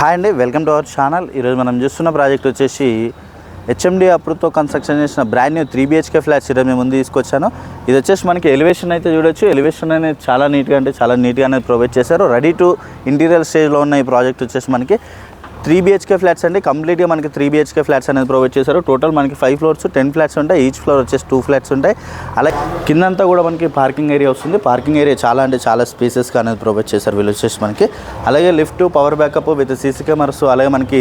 Hi అండి, welcome to our channel. ఈరోజు మనం చూస్తున్న ప్రాజెక్ట్ వచ్చేసి హెచ్ఎండి అప్రూవ్తో కన్స్ట్రక్షన్ చేసిన బ్రాండ్ న్యూ 3 BHK ఫ్లాట్స్ ఈరోజు మేము ముందు తీసుకొచ్చాను. ఇది వచ్చేసి మనకి ఎలివేషన్ అయితే చూడొచ్చు. ఎలివేషన్ అనేది చాలా నీట్గా అనేది ప్రొవైడ్ చేశారు. రెడీ టు ఇంటీరియర్ స్టేజ్లో ఉన్న ఈ ప్రాజెక్ట్ వచ్చేసి మనకి 3 BHK ఫ్లాట్స్ అండి. కంప్లీట్గా మనకి 3 BHK ఫ్లాట్స్ అనేది ప్రొవైడ్ చేశారు. టోటల్ మనకి 5 ఫ్లోర్స్ 10 ఫ్లాట్స్ ఉంటాయి. ఈచ్ ఫ్లోర్ వచ్చేసి 2 ఫ్లాట్స్ ఉంటాయి. అలాగే కిందంతా కూడా మనకి పార్కింగ్ ఏరియా వస్తుంది. పార్కింగ్ ఏరియా చాలా స్పేసెస్గా అనేది ప్రొవైడ్ చేశారు వీళ్ళు వచ్చేసి మనకి. అలాగే lift, power backup with CC cameras, అలాగే మనకి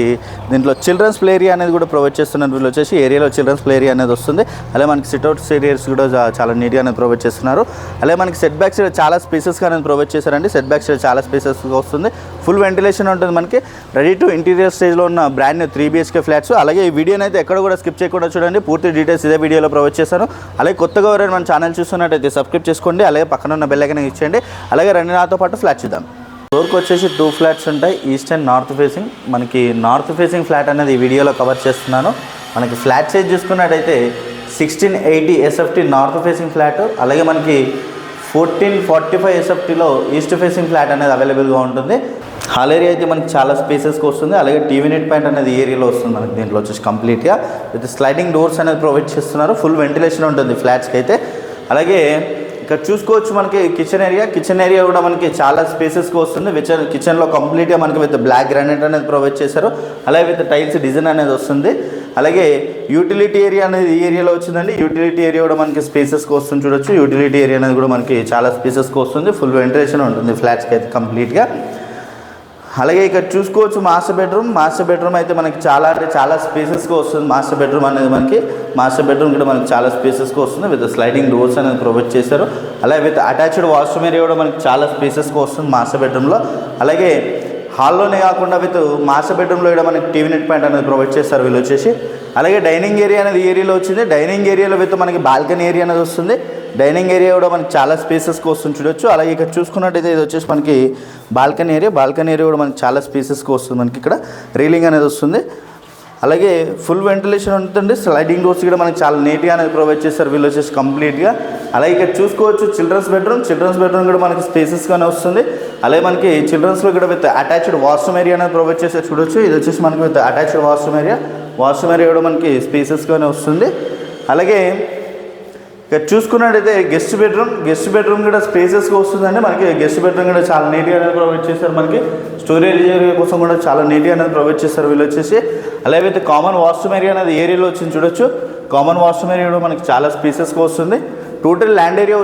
దీంట్లో చిల్డ్రన్స్ ప్లే ఏరియా అనేది కూడా ప్రొవైడ్ చేస్తున్నారు వీళ్ళు వచ్చేసి. ఏరియాలో చిల్డ్రన్స్ ప్లే ఏరియా అనేది వస్తుంది. అలాగే మనకి సిట్అవుట్స్ ఏరియాస్ కూడా చాలా నీట్గా అనేది ప్రొవైడ్ చేస్తున్నారు. అలాగే మనకి సెట్ బ్యాక్స్ చాలా స్పేసెస్గా అనేది ప్రొవైడ్ చేశారండి. సెట్ బ్యాక్స్ చాలా స్పేసెస్గా వస్తుంది. ఫుల్ వెంటిలేషన్ ఉంటుంది మనకి. రెడీ టు ఇంటీరియర్ స్టేజ్లో ఉన్న బ్రాండ్ న్యూ 3 BHK ఫ్లాట్స్. అలాగే ఈ వీడియోని అయితే ఎక్కడ కూడా స్కిప్ చేయకుండా చూడండి. పూర్తి డీటెయిల్స్ ఇదే వీడియోలో ప్రొవైడ్ చేశాను. అలాగే కొత్తగా ఎవరైనా మన ఛానల్ చూస్తున్నట్టయితే సబ్స్క్రైబ్ చేసుకోండి. అలాగే పక్కన ఉన్న బెల్ ఐకాన్ ఇచ్చేయండి. అలాగే రండి నాతో పాటు ఫ్లాట్ చూద్దాం. ఫ్లోర్కి వచ్చేసి 2 ఫ్లాట్స్ ఉంటాయి. East and north facing. మనకి నార్త్ ఫేసింగ్ ఫ్లాట్ అనేది ఈ వీడియోలో కవర్ చేస్తున్నాను. మనకి ఫ్లాట్ సైజ్ చూసుకున్నట్టయితే 1680 SFT నార్త్ ఫేసింగ్ ఫ్లాట్. అలాగే మనకి 1445 SFTలో ఈస్ట్ ఫేసింగ్ ఫ్లాట్ అనేది అవైలబుల్గా ఉంటుంది. హాల్ ఏరియా అయితే మనకి చాలా స్పేసెస్కి వస్తుంది. అలాగే టీవీ నెట్ పాయింట్ అనేది ఏరియాలో వస్తుంది మనకి. దీంట్లో వచ్చేసి కంప్లీట్గా విత్ స్లైడింగ్ డోర్స్ అనేది ప్రొవైడ్ చేస్తున్నారు. ఫుల్ వెంటిలేషన్ ఉంటుంది ఫ్లాట్స్కి అయితే. అలాగే ఇక్కడ చూసుకోవచ్చు మనకి కిచెన్ ఏరియా కూడా మనకి చాలా స్పేసెస్కి వస్తుంది. కిచెన్లో కంప్లీట్గా మనకి విత్ బ్లాక్ గ్రానైట్ అనేది ప్రొవైడ్ చేశారు. అలాగే విత్ టైల్స్ డిజైన్ అనేది వస్తుంది. అలాగే యూటిలిటీ ఏరియా అనేది ఈ ఏరియాలో వచ్చిందండి. యూటిలిటీ ఏరియా కూడా మనకి స్పేసెస్కి వస్తుంది చూడొచ్చు. యూటిలిటీ ఏరియా అనేది కూడా మనకి చాలా స్పేసెస్కి వస్తుంది. ఫుల్ వెంటిలేషన్ ఉంటుంది ఫ్లాట్స్కి అయితే కంప్లీట్గా. అలాగే ఇక్కడ చూసుకోవచ్చు మాస్టర్ బెడ్రూమ్ అయితే మనకి చాలా స్పేసెస్గా వస్తుంది. మాస్టర్ బెడ్రూమ్ కూడా మనకి చాలా స్పేసెస్గా వస్తుంది. విత్ స్లైడింగ్ డోర్స్ అనేది ప్రొవైడ్ చేశారు. అలాగే విత్ అటాచ్డ్ వాష్రూమ్ ఏరియా కూడా మనకి చాలా స్పేసెస్గా వస్తుంది మాస్టర్ బెడ్రూమ్లో. అలాగే హాల్లోనే కాకుండా విత్ మాస్టర్ బెడ్రూమ్లో కూడా మనకి టీవీ నెట్ పాయింట్ అనేది ప్రొవైడ్ చేస్తారు వీళ్ళు వచ్చేసి. అలాగే డైనింగ్ ఏరియా అనేది ఏరియాలో వచ్చింది. డైనింగ్ ఏరియాలో విత్ మనకి బాల్కనీ ఏరియా అనేది వస్తుంది. డైనింగ్ ఏరియా కూడా మనకి చాలా స్పేసెస్కి వస్తుంది చూడొచ్చు. అలాగే ఇక్కడ చూసుకున్నట్టయితే ఇది వచ్చేసి మనకి బాల్కనీ ఏరియా కూడా మనకి చాలా స్పేసెస్కి వస్తుంది. మనకి ఇక్కడ రీలింగ్ అనేది వస్తుంది. అలాగే ఫుల్ వెంటిలేషన్ ఉంటుంది. స్లైడింగ్ డోర్స్ కూడా మనకి చాలా నీట్గా అనేది ప్రొవైడ్ చేస్తారు వీళ్ళు వచ్చేసి కంప్లీట్గా. అలాగే ఇక్కడ చూసుకోవచ్చు చిల్డ్రన్స్ బెడ్రూమ్ కూడా మనకి స్పేసెస్గానే వస్తుంది. అలాగే మనకి చిల్డ్రన్స్లో కూడా విత్ అటాచ్డ్ వాష్రూమ్ ఏరియా అనేది ప్రొవైడ్ చేస్తారు చూడొచ్చు. ఇది వచ్చేసి మనకి విత్ అటాచ్డ్ వాష్రూమ్ ఏరియా కూడా మనకి స్పేసెస్గానే వస్తుంది. అలాగే ఇక్కడ చూసుకున్నట్టయితే గెస్ట్ బెడ్రూమ్ కూడా స్పేసెస్గా వస్తుందండి. మనకి గెస్ట్ బెడ్రూమ్ కూడా చాలా నీట్గా అనేది ప్రొవైడ్ చేస్తారు. మనకి స్టోరేజ్ ఏరియా కోసం కూడా చాలా నీట్గా అనేది ప్రొవైడ్ చేస్తారు వీళ్ళు వచ్చేసి. అలాగే విత్ కామన్ వాష్రూమ్ ఏరియా అనేది ఏరియాలో వచ్చింది చూడొచ్చు. కామన్ వాష్రూమ్ ఏరియా కూడా మనకి చాలా స్పేసెస్గా వస్తుంది. టోటల్ ల్యాండ్ ఏరియా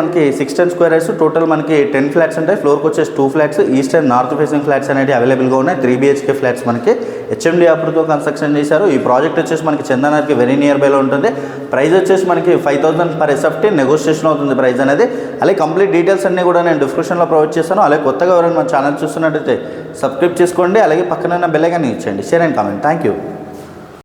మనకి 16 స్క్వేర్ యార్డ్స్. టోటల్ మనకి 10 ఫ్లాట్స్ ఉంటాయి. ఫ్లోర్కి వచ్చేసి 2 flats east and north facing flats అనేవి అవైలబుల్గా ఉన్నాయి. 3 BHK ఫ్లాట్స్ మనకి హెచ్ఎండి అప్రూవ్తో కన్స్ట్రక్షన్ చేశారు. ఈ ప్రాజెక్ట్ వచ్చేసి మనకి చందనగర్కి వెరీ నియర్ బైలో ఉంటుంది. ప్రైస్ వచ్చేసి మనకి 5000 per SFT నెగోషియేషన్ అవుతుంది ప్రైస్ అనేది. అలాగే కంప్లీట్ డీటెయిల్స్ అన్నీ కూడా నేను డిస్క్రిప్షన్లో ప్రొవైడ్ చేస్తాను. అలాగే కొత్తగా ఎవరైనా మన ఛానల్ చూస్తున్నట్టయితే సబ్స్క్రైబ్ చేసుకోండి. అలాగే పక్కన బెల్ ఐకాన్ ఇచ్చేయండి. Share and comment. Thank you.